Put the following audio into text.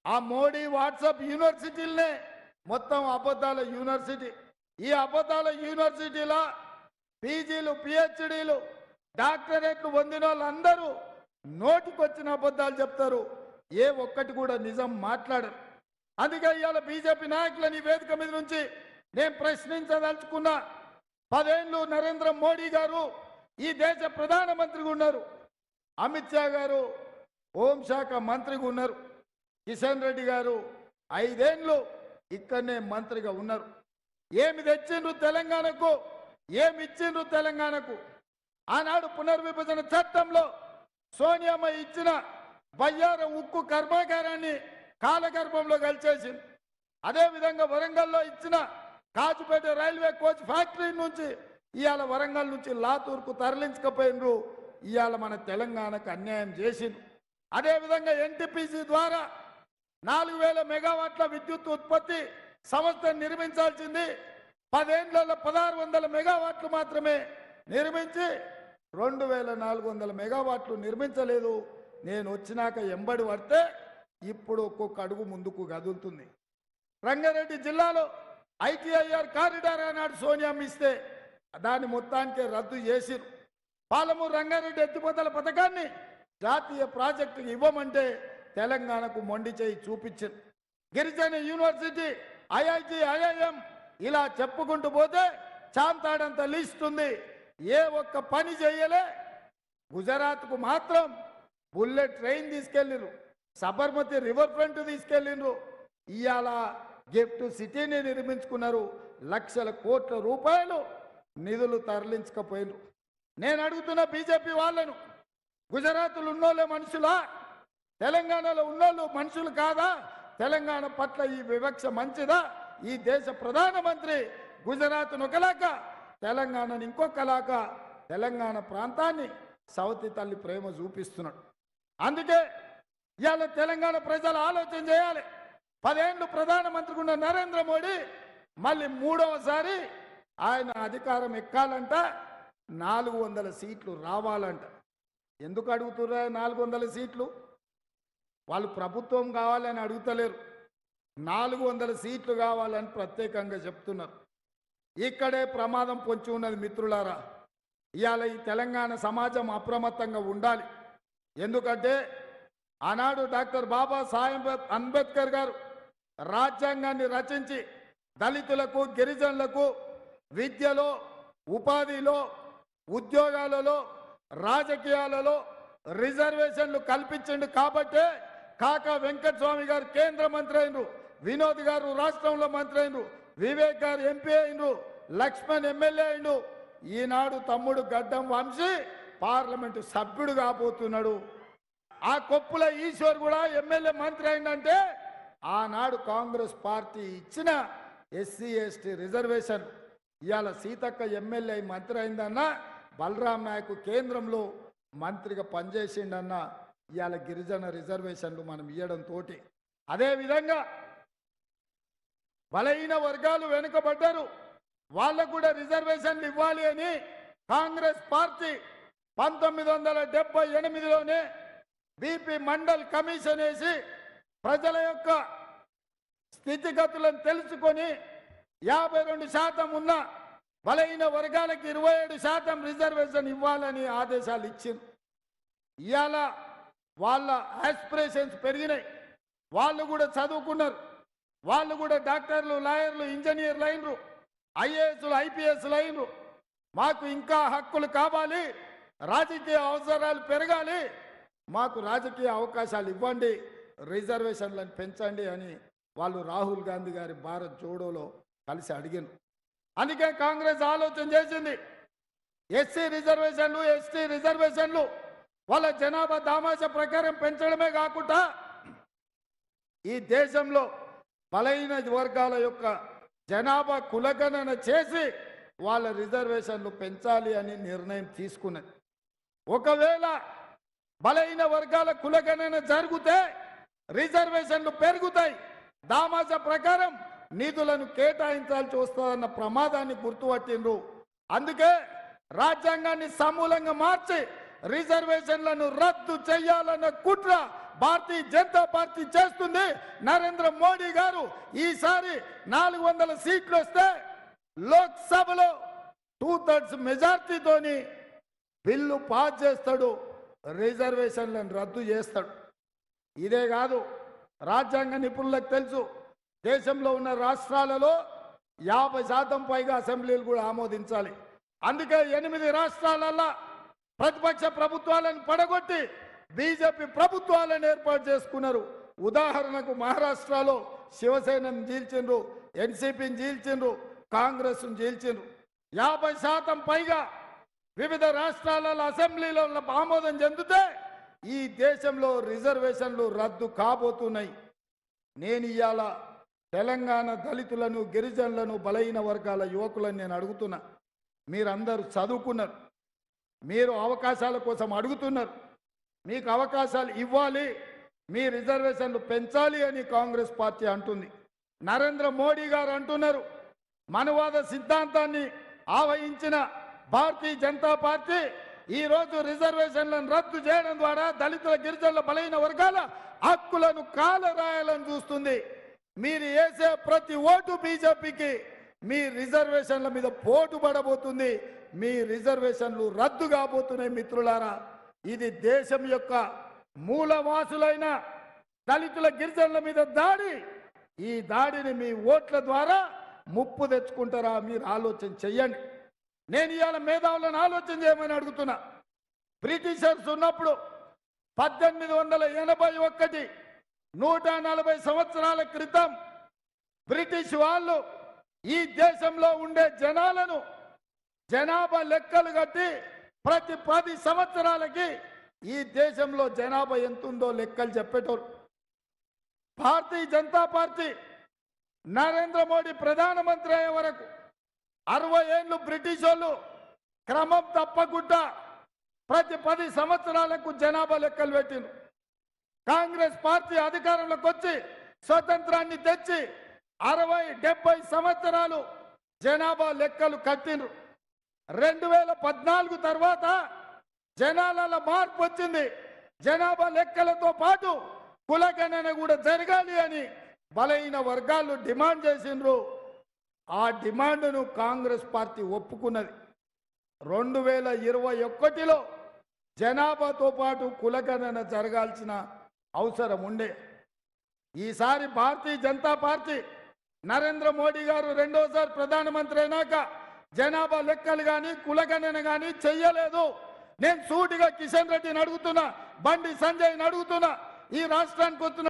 ఆ మోడీ వాట్సాప్ యూనివర్సిటీలనే మొత్తం అబద్ధాల యూనివర్సిటీ. ఈ అబద్ధాల యూనివర్సిటీలో పీజీలు పిహెచ్డీలు డాక్టరేట్లు పొందిన వాళ్ళందరూ నోటికొచ్చిన అబద్ధాలు చెప్తారు, ఏ ఒక్కటి కూడా నిజం మాట్లాడరు. అందుకే ఇవాళ బీజేపీ నాయకులని ఈ వేదిక మీద నుంచి నేను ప్రశ్నించదలుచుకున్నా. 10 ఏళ్ళు నరేంద్ర మోడీ గారు ఈ దేశ ప్రధానమంత్రిగా ఉన్నారు, అమిత్ షా గారు హోంశాఖ మంత్రిగా ఉన్నారు, కిషన్ రెడ్డి గారు 5 ఏళ్ళు ఇక్కడనే మంత్రిగా ఉన్నారు. ఏమి తెచ్చిండ్రు తెలంగాణకు, ఏమి ఇచ్చిండ్రు తెలంగాణకు? ఆనాడు పునర్విభజన చట్టంలో సోనియామ్మ ఇచ్చిన బయ్యారం ఉక్కు కర్మాగారాన్ని కాలగర్భంలో కలిచేసింది. అదేవిధంగా వరంగల్లో ఇచ్చిన కాజుపేట రైల్వే కోచ్ ఫ్యాక్టరీ నుంచి ఇవాళ వరంగల్ నుంచి లాతూర్కు తరలించకపోయినరు. ఇవాళ మన తెలంగాణకు అన్యాయం చేసిండ్రు. అదేవిధంగా ఎన్టీపీసీ ద్వారా 4000 మెగావాట్ల విద్యుత్ ఉత్పత్తి సంస్థ నిర్మించాల్సింది 10 ఏళ్లలో 1600 మెగావాట్లు మాత్రమే నిర్మించి 2400 మెగావాట్లు నిర్మించలేదు. నేను వచ్చినాక ఎంబడి పడితే ఇప్పుడు ఒక్కొక్క అడుగు ముందుకు కదులుతుంది. రంగారెడ్డి జిల్లాలో ఐటీఐఆర్ కారిడార్ అన్నాడు సోనియామ్మ ఇస్తే దాన్ని మొత్తానికి రద్దు చేసిరు. పాలమూరు రంగారెడ్డి ఎత్తిపోతల పథకాన్ని జాతీయ ప్రాజెక్టుకి ఇవ్వమంటే తెలంగాణకు మొండి చేయి చూపించారు. గిరిజన యూనివర్సిటీ ఐఐటి ఐఐఎం ఇలా చెప్పుకుంటూ పోతే చాంతాడంత లిస్ట్ ఉంది. ఏ ఒక్క పని చేయలే. గుజరాత్కు మాత్రం బుల్లెట్ ట్రైన్ తీసుకెళ్ళిరు, సబర్మతి రివర్ ఫ్రంట్ తీసుకెళ్ళిండ్రు. ఇవాళ గిఫ్ట్ సిటీని నిర్మించుకున్నారు. లక్షల కోట్ల రూపాయలు నిధులు తరలించకపోయినరు. నేను అడుగుతున్న బీజేపీ వాళ్ళను, గుజరాత్లో ఉన్నోళ్ళే మనుషులా? తెలంగాణలో ఉన్నోళ్ళు మనుషులు కాదా? తెలంగాణ పట్ల ఈ వివక్ష మంచిదా? ఈ దేశ ప్రధానమంత్రి గుజరాత్ను ఒకలాక తెలంగాణను ఇంకొకలాక తెలంగాణ ప్రాంతాన్ని సవతి తల్లి ప్రేమ చూపిస్తున్నాడు. అందుకే ఇవాళ తెలంగాణ ప్రజలు ఆలోచన చేయాలి. 10 ఏళ్ళు ప్రధానమంత్రిగా ఉన్న నరేంద్ర మోడీ మళ్ళీ 3వసారి ఆయన అధికారం ఎక్కాలంట, 400 సీట్లు రావాలంట. ఎందుకు అడుగుతుర్రా 400 సీట్లు? వాళ్ళు ప్రభుత్వం కావాలని అడుగుతలేరు, 400 సీట్లు కావాలని ప్రత్యేకంగా చెప్తున్నారు. ఇక్కడే ప్రమాదం పొంచి ఉన్నది మిత్రులారా. ఇవాళ ఈ తెలంగాణ సమాజం అప్రమత్తంగా ఉండాలి. ఎందుకంటే ఆనాడు డాక్టర్ బాబాసాహెబ్ అంబేద్కర్ గారు రాజ్యాంగాన్ని రచించి దళితులకు గిరిజనులకు విద్యలో ఉపాధిలో ఉద్యోగాలలో రాజకీయాలలో రిజర్వేషన్లు కల్పించండు. కాబట్టే కాకా వెంకటస్వామి గారు కేంద్ర మంత్రి అయినరు, వినోద్ గారు రాష్ట్రంలో మంత్రి అయినరు, వివేక్ గారు ఎంపీ అయినరు, లక్ష్మణ్ ఎమ్మెల్యే అయినరు. ఈనాడు తమ్ముడు గడ్డం వంశీ పార్లమెంటు సభ్యుడు కాబోతున్నాడు. ఆ కొప్పుల ఈశ్వర్ కూడా ఎమ్మెల్యే మంత్రి అయిందంటే ఆనాడు కాంగ్రెస్ పార్టీ ఇచ్చిన ఎస్సీ ఎస్టీ రిజర్వేషన్. ఇవాళ సీతక్క ఎమ్మెల్యే మంత్రి అయిందన్న, బలరాం నాయక్ కేంద్రంలో మంత్రిగా పనిచేసిండన్న. ఇవాళ గిరిజన రిజర్వేషన్లు మనం ఇవ్వడంతో అదేవిధంగా బలహీన వర్గాలు వెనుకబడ్డారు, వాళ్ళకు కూడా రిజర్వేషన్లు ఇవ్వాలి అని కాంగ్రెస్ పార్టీ 1978లోనే బీపీ మండల్ కమిషన్ వేసి ప్రజల యొక్క స్థితిగతులను తెలుసుకొని 52% ఉన్న బలహీన వర్గాలకు 27% రిజర్వేషన్ ఇవ్వాలని ఆదేశాలు ఇచ్చింది. ఇవాళ వాళ్ళ ఆస్పిరేషన్స్ పెరిగినాయి, వాళ్ళు కూడా చదువుకున్నారు, వాళ్ళు కూడా డాక్టర్లు లాయర్లు ఇంజనీర్లు అయినరు, ఐఏఎస్లు ఐపీఎస్లు అయినరు. మాకు ఇంకా హక్కులు కావాలి, రాజకీయ అవసరాలు పెరగాలి, మాకు రాజకీయ అవకాశాలు ఇవ్వండి, రిజర్వేషన్లను పెంచండి అని వాళ్ళు రాహుల్ గాంధీ గారి భారత్ జోడోలో కలిసి అడిగారు. అందుకే కాంగ్రెస్ ఆలోచన చేసింది, ఎస్సీ రిజర్వేషన్లు ఎస్టీ రిజర్వేషన్లు వాళ్ళ జనాభా దామాష ప్రకారం పెంచడమే కాకుండా ఈ దేశంలో బలహీన వర్గాల యొక్క జనాభా కులగణన చేసి వాళ్ళ రిజర్వేషన్లు పెంచాలి అని నిర్ణయం తీసుకున్నది. ఒకవేళ బలహీన వర్గాల కులగణన జరిగితే రిజర్వేషన్లు పెరుగుతాయి, దామాష ప్రకారం నిధులను కేటాయించాల్సి వస్తుందన్న ప్రమాదాన్ని గుర్తుపట్టిండ్రు. అందుకే రాజ్యాంగాన్ని సమూలంగా మార్చి రిజర్వేషన్లను రద్దు చేయాలన్న కుట్ర భారతీయ జనతా పార్టీ చేస్తుంది. నరేంద్ర మోడీ గారు ఈసారి 400 సీట్లు వస్తే లోక్సభలో 2/3 మెజార్టీతోని బిల్లు పాస్ చేస్తాడు, రిజర్వేషన్లను రద్దు చేస్తాడు. ఇదే కాదు, రాజ్యాంగ నిపుణులకు తెలుసు, దేశంలో ఉన్న రాష్ట్రాలలో 50% పైగా అసెంబ్లీలు కూడా ఆమోదించాలి. అందుకే 8 రాష్ట్రాలలో ప్రతిపక్ష ప్రభుత్వాలను పడగొట్టి బీజేపీ ప్రభుత్వాలను ఏర్పాటు చేసుకున్నారు. ఉదాహరణకు మహారాష్ట్రలో శివసేనను చీల్చిండ్రు, ఎన్సీపీని చీల్చిండ్రు, కాంగ్రెస్ను చీల్చిండ్రు. 50% పైగా వివిధ రాష్ట్రాలలో అసెంబ్లీలో ఆమోదం చెందితే ఈ దేశంలో రిజర్వేషన్లు రద్దు కాబోతున్నాయి. నేను ఇవాళ తెలంగాణ దళితులను, గిరిజనులను, బలహీన వర్గాల యువకులను నేను అడుగుతున్నా. మీరందరూ చదువుకున్నారు, మీరు అవకాశాల కోసం అడుగుతున్నారు. మీకు అవకాశాలు ఇవ్వాలి, మీ రిజర్వేషన్లు పెంచాలి అని కాంగ్రెస్ పార్టీ అంటుంది. నరేంద్ర మోడీ గారు అంటున్నారు, మనువాద సిద్ధాంతాన్ని ఆవహించిన భారతీయ జనతా పార్టీ ఈరోజు రిజర్వేషన్లను రద్దు చేయడం ద్వారా దళితుల, గిరిజనుల, బలహీన వర్గాల హక్కులను కాలరాయాలని చూస్తుంది. మీరు వేసే ప్రతి ఓటు బీజేపీకి మీ రిజర్వేషన్ల మీద పోటు పడబోతుంది. మీ రిజర్వేషన్లు రద్దు కాబోతున్నాయి. మిత్రులారా, ఇది దేశం యొక్క మూలవాసులైన దళితుల, గిరిజనుల మీద దాడి. ఈ దాడిని మీ ఓట్ల ద్వారా ముప్పు తెచ్చుకుంటారా? మీరు ఆలోచన చెయ్యండి. నేను ఇవాళ మేధావులను ఆలోచన చేయమని అడుగుతున్నా. బ్రిటిషర్స్ ఉన్నప్పుడు 1881 140 సంవత్సరాల క్రితం బ్రిటిష్ వాళ్ళు ఈ దేశంలో ఉండే జనాలను జనాభా లెక్కలు కట్టి ప్రతి 10 సంవత్సరాలకి ఈ దేశంలో జనాభా ఎంతుందో లెక్కలు చెప్పేటోరు. భారతీయ జనతా పార్టీ నరేంద్ర మోడీ ప్రధానమంత్రి అయ్యే వరకు 60 ఏళ్ళు బ్రిటిష్ వాళ్ళు క్రమం తప్పకుండా ప్రతి 10 సంవత్సరాలకు జనాభా లెక్కలు పెట్టిండ్రు. కాంగ్రెస్ పార్టీ అధికారంలోకి వచ్చి స్వతంత్రాన్ని తెచ్చి 60-70 సంవత్సరాలు జనాభా లెక్కలు కట్టిండ్రు. 2014 తర్వాత జనాలలో మార్పు వచ్చింది. జనాభా లెక్కలతో పాటు కులగణన కూడా జరగాలి అని బలహీన వర్గాలు డిమాండ్ చేసిండ్రు. ఆ డిమాండ్ను కాంగ్రెస్ పార్టీ ఒప్పుకున్నది. 2021లో జనాభాతో పాటు కులగణన జరగాల్సిన అవసరం ఉండే. ఈసారి భారతీయ జనతా పార్టీ నరేంద్ర మోడీ గారు రెండోసారి ప్రధానమంత్రి అయినాక జనాభా లెక్కలు కానీ కులగణన కానీ చెయ్యలేదు. నేను సూటిగా కిషన్ రెడ్డిని అడుగుతున్నా, బండి సంజయ్ని అడుగుతున్నా, ఈ రాష్ట్రానికి వస్తున్న